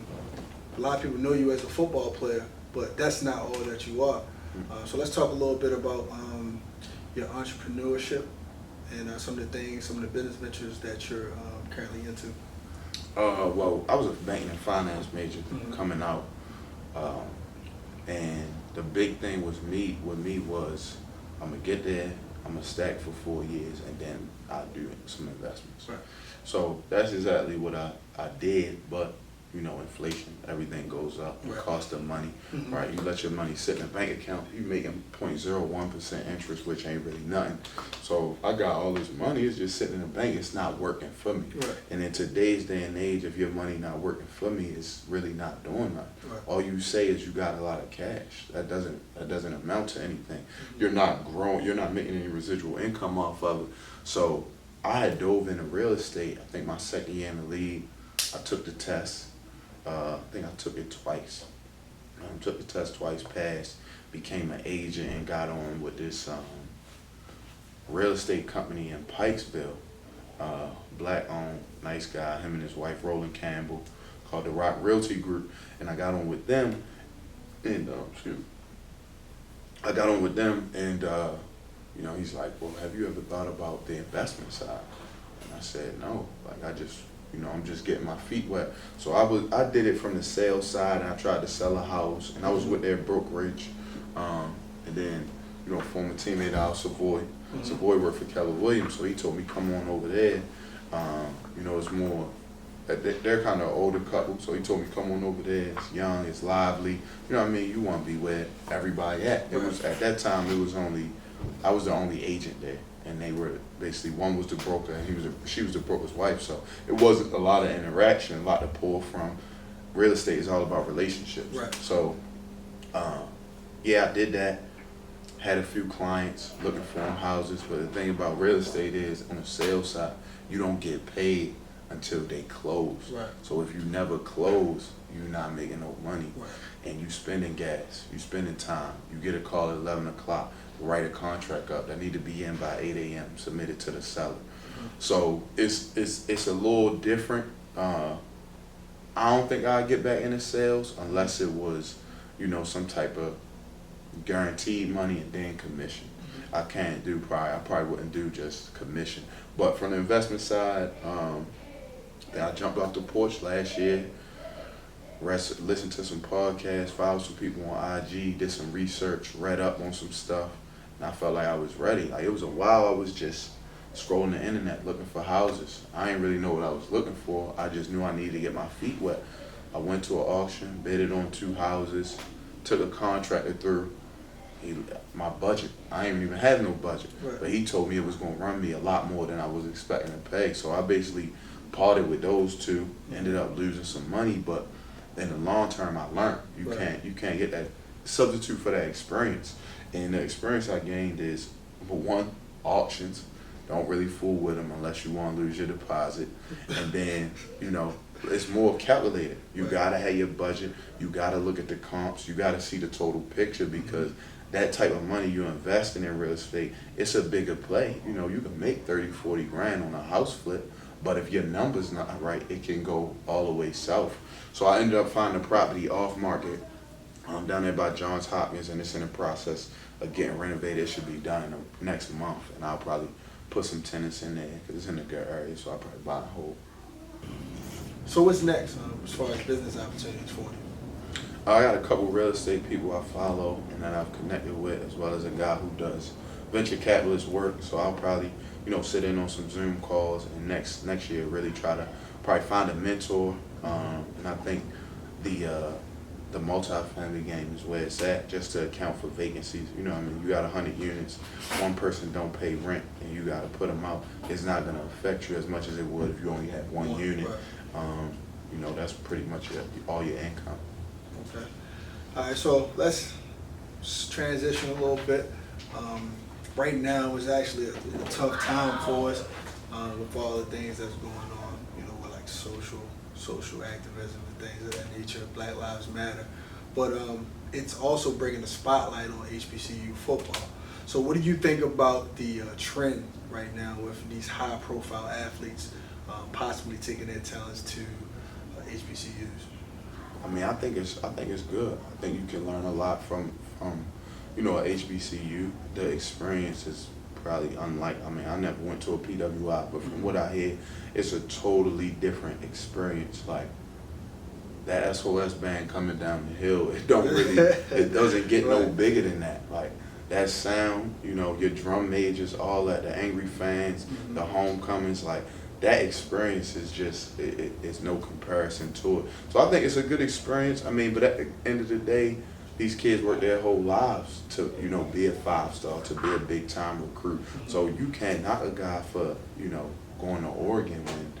lot of people know you as a football player, but that's not all that you are. So let's talk a little bit about your entrepreneurship and some of the business ventures that you're currently into. Well, I was a banking and finance major coming out, and the big thing with me was I'm gonna get there, I'm gonna stack for 4 years, and then I'll do some investments. Right. So that's exactly what I did, but inflation, everything goes up. The cost of money, right? You let your money sit in a bank account, you making 0.01% interest, which ain't really nothing. So I got all this money, it's just sitting in the bank, it's not working for me. Right. And in today's day and age, if your money not working for me, it's really not doing nothing. Right. All you say is you got a lot of cash. That doesn't amount to anything. You're not growing, you're not making any residual income off of it. So I had dove into real estate. I think my second year in the league, I took the test. I think I took it twice. Took the test twice, passed, became an agent, and got on with this real estate company in Pikesville. Black owned, nice guy, him and his wife, Roland Campbell, called the Rock Realty Group. And I got on with them, and he's like, well, have you ever thought about the investment side? And I said, no, like I'm just getting my feet wet. So I did it from the sales side, and I tried to sell a house, and I was with their brokerage, and then former teammate Al Savoy. Savoy worked for Keller Williams, so he told me come on over there. It's more they're kind of older couple, so he told me come on over there. It's young, it's lively. You know what I mean? You want to be where everybody at. It was at that time. I was the only agent there, and they were basically one was the broker, and she was the broker's wife. So it wasn't a lot of interaction, a lot to pull from. Real estate is all about relationships. Right. So, yeah, I did that. Had a few clients looking for them houses, but the thing about real estate is on the sales side, you don't get paid until they close. Right. So if you never close, you're not making no money. Right. And you spending gas, you spending time. You get a call at 11 o'clock, write a contract up that need to be in by 8 a.m., submit it to the seller. Mm-hmm. So it's a little different. I don't think I'd get back into sales unless it was, some type of guaranteed money and then commission. I probably wouldn't do just commission. But from the investment side, I jumped off the porch last year, listened to some podcasts, followed some people on IG, did some research, read up on some stuff, and I felt like I was ready. Like, it was a while I was just scrolling the internet looking for houses. I didn't really know what I was looking for. I just knew I needed to get my feet wet. I went to an auction, bidded on 2 houses, took a contractor through. My budget, I ain't even had no budget, right. But he told me it was going to run me a lot more than I was expecting to pay. So I basically parted with those 2, ended up losing some money, but in the long term I learned you can't get that substitute for that experience. And the experience I gained is, number one, auctions. Don't really fool with them unless you want to lose your deposit. And then, it's more calculated. You gotta have your budget. You gotta look at the comps. You gotta see the total picture, because that type of money you're investing in real estate, it's a bigger play. You can make 30, 40 grand on a house flip, but if your number's not right, it can go all the way south. So I ended up finding a property off market down there by Johns Hopkins, and it's in the process of getting renovated. It should be done in the next month, and I'll probably put some tenants in there because it's in a good area, so I'll probably buy a whole. So what's next as far as business opportunities for you? I got a couple real estate people I follow and that I've connected with, as well as a guy who does venture capitalist work. So I'll probably, sit in on some Zoom calls, and next year really try to probably find a mentor. And I think the multifamily game is where it's at, just to account for vacancies. You got 100 units, one person don't pay rent, and you got to put them out. It's not going to affect you as much as it would if you only had one unit. Right. That's pretty much all your income. Okay. All right, so let's transition a little bit. Right now is actually a tough time for us with all the things that's going on, with like social activism and things of that nature, Black Lives Matter. But it's also bringing the spotlight on HBCU football. So what do you think about the trend right now with these high-profile athletes possibly taking their talents to HBCUs? I think it's good. I think you can learn a lot from a HBCU. The experience is probably unlike. I never went to a PWI, but from what I hear, it's a totally different experience. Like that SOS band coming down the hill, it doesn't get no bigger than that. Like that sound, your drum majors, all that, the angry fans, the homecomings, like. That experience is just, it's no comparison to it. So I think it's a good experience. But at the end of the day, these kids work their whole lives to, be a 5-star, to be a big-time recruit. So you can't knock a guy for, going to Oregon when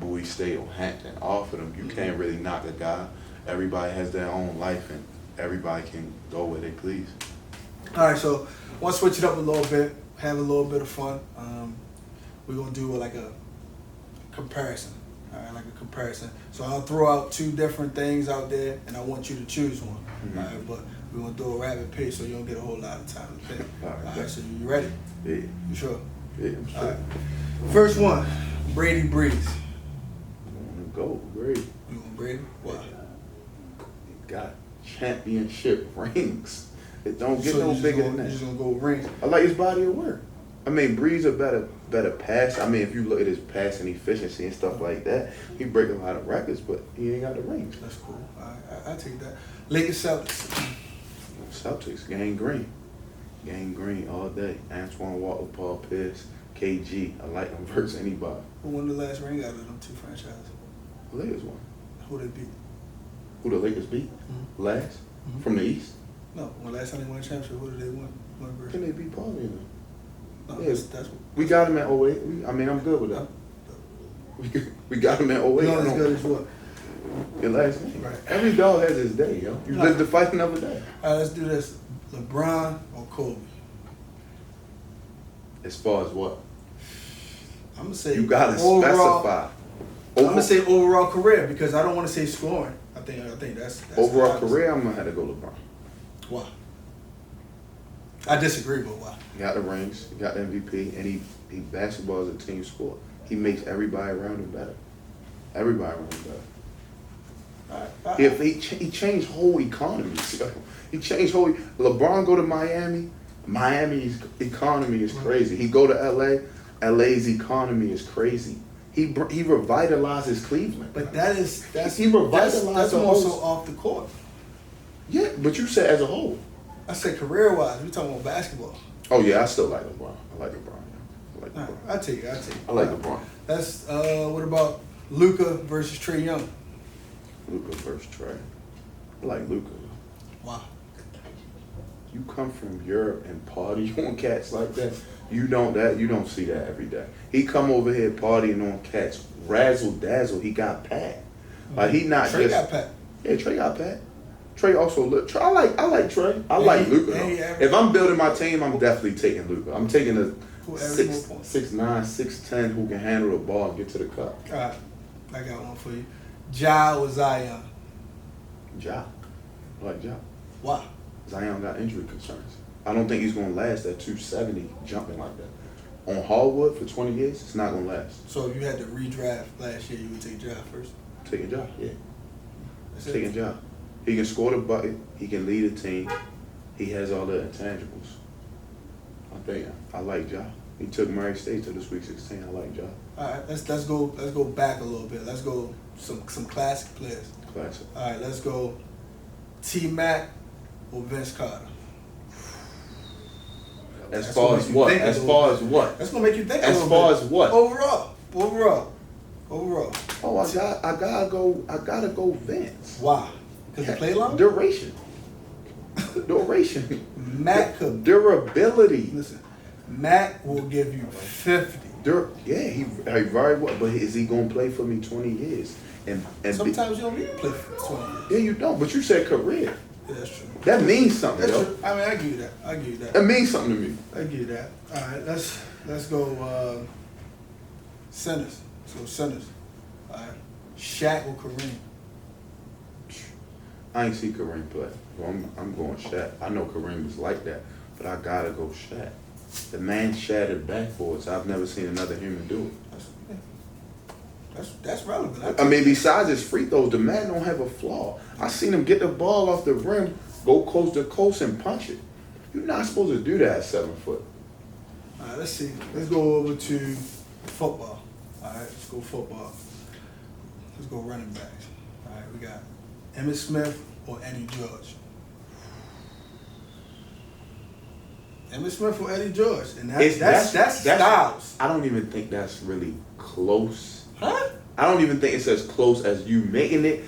Bowie State or Hampton offered him. You can't really knock a guy. Everybody has their own life, and everybody can go where they please. All right, so I want to switch it up a little bit, have a little bit of fun. We're going to do like a comparison. All right, like a comparison. So I'll throw out 2 different things out there, and I want you to choose one. All right, but we're gonna do a rapid pace, so you don't get a whole lot of time to think. All right, so you ready? Yeah. You sure? Yeah, I'm sure. All right. First one, Brady Breeze. I'm gonna go Brady. You want Brady? Why? He got championship rings. It don't get no bigger than that. You're just gonna go rings. I like his body of work. Breeze a better pass. If you look at his passing efficiency and stuff like that, he break a lot of records, but he ain't got the rings. That's cool. I take that. Lakers Celtics. Celtics, gang green all day. Antoine Walker, Paul Pierce, KG. I like them versus anybody. Who won the last ring out of them 2 franchises? The Lakers won. Who they beat? Who the Lakers beat? Mm-hmm. Last? Mm-hmm. From the East? No, when last time they won a championship, who did they win? Can they beat Paul in them? No, Yeah, that's we got him at 08. I'm good with that. We got him at 08. not as good as what? Your last name. Right. Every dog has his day, yo. You live to fight another day. All right, let's do this. LeBron or Kobe? As far as what? I'm gonna say You gotta overall, specify. I'm gonna say overall career because I don't want to say scoring. I think that's overall the opposite. career, I'm gonna have to go LeBron. Why? I disagree, but why? He got the rings, he got the MVP, and he basketball is a team sport. He makes everybody around him better. Everybody around him better. All right. If he changed whole economies. He changed whole. LeBron go to Miami. Miami's economy is crazy. He go to LA. LA's economy is crazy. He revitalizes Cleveland. But that's he revitalized that's the more so whole. off the court. Yeah, but you said as a whole. I said career wise. We talking about basketball. Oh yeah, I still like LeBron. I like LeBron. Yeah. I like All LeBron. right, I take it. I like LeBron. That's what about Luka versus Trae Young? Luka versus Trae. I like Luka. Wow. You come from Europe and party on cats like that. You don't see that every day. He come over here partying on cats, razzle dazzle. He got pat. Like he not Trae just. got pat. Yeah, Trae got pat. Trae also look. I like Trae. I like Luka. If I'm building my team, I'm definitely taking Luka. I'm taking a 6'9", 6'10" who can handle the ball and get to the cup. All right, I got one for you. Ja or Zion? Ja. I like Ja. Why? Zion got injury concerns. I don't think he's going to last at 270 jumping like that. On hardwood for 20 years, it's not going to last. So if you had to redraft last year, you would take Ja first? Taking Ja, yeah. That's it? Taking Ja. He can score the bucket. He can lead a team. He has all the intangibles. I like Ja. He took Murray State to the Sweet 16. I like Ja. All right, let's go back a little bit. Let's go some classic players. Classic. All right, let's go T-Mac or Vince Carter. As far as what? As far as what? That's gonna make you think. As far as what? Overall. Oh, I gotta go Vince. Why? Because he played long. Duration. Mac could. Durability. Listen, Mac will give you 50. He very well, but is he gonna play for me 20 years? And Sometimes you don't need to play for 20 years. Yeah, you don't. But you said career. Yeah, that's true. That means something, That's yo. true. I mean, I give you that. That means something to me. I give you that. All right, let's go centers. Let's go centers. All right, Shaq or Kareem? I ain't see Kareem play. Well, I'm going Shaq. I know Kareem was like that, but I gotta go Shaq. The man shattered backboards. I've never seen another human do it. That's relevant. I mean, besides his free throws, the man don't have a flaw. I seen him get the ball off the rim, go coast to coast and punch it. You're not supposed to do that at 7 foot. All right, let's see. Let's go over to football. All right, let's go football. Let's go running backs. All right, we got Emmitt Smith or Eddie George. Emmitt Smith or Eddie George, and that's styles. I don't even think that's really close. Huh? I don't even think it's as close as you making it,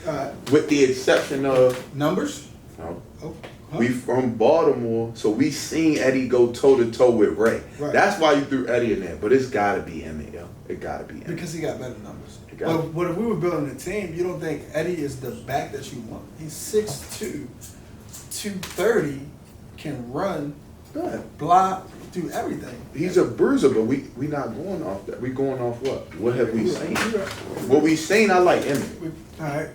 with the exception of numbers. No. Oh, huh? We from Baltimore, so we seen Eddie go toe to toe with Ray. Right. That's why you threw Eddie in there, but it's gotta be Emmett, yo. It gotta be Emmett. Because he got better numbers. But if we were building a team, you don't think Eddie is the back that you want? He's 6'2", 230, can run, block, do everything. He's a bruiser, but we not going off that. We going off what? What have we seen? What we seen, I like Emmett. All right.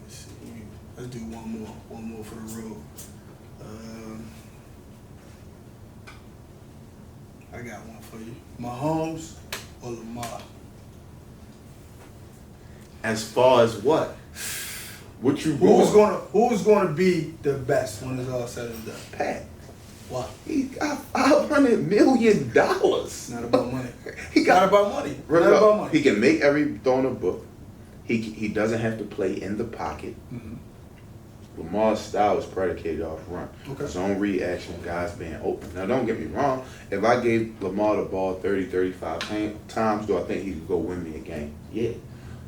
Let's see. Let's do one more for the road. I got one for you. Mahomes or Lamar? As far as what? What you Who's gonna be the best when it's all said and done? Pat. Why? He got $500 million. Not about money. Not about money. He can make every throw in a book. He doesn't have to play in the pocket. Mm-hmm. Lamar's style is predicated off run. Okay. Zone read action, guys being open. Now, don't get me wrong. If I gave Lamar the ball 30, 35 times, do I think he could go win me a game? Yeah.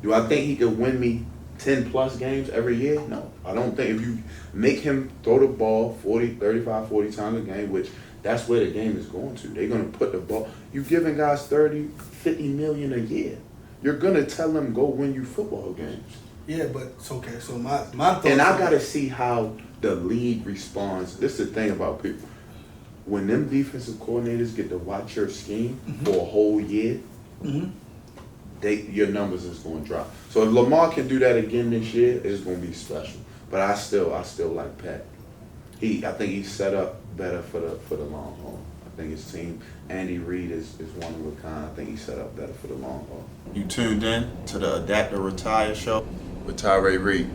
Do I think he could win me 10 plus games every year? No. I don't think if you make him throw the ball 40, 35, 40 times a game, which that's where the game is going to. They're going to put the ball. You're giving guys 30, 50 million a year. You're going to tell them go win you football games. Yeah, but it's okay. So my thoughts. And I got to see how the league responds. This is the thing about people. When them defensive coordinators get to watch your scheme for a whole year, your numbers is going to drop. So if Lamar can do that again this year, it's going to be special. But I still like Pat. I think he's set up better for the long haul. I think his team, Andy Reid is one of a kind. I think he's set up better for the long haul. You tuned in to the Adapt or Retire show with Khari Lee.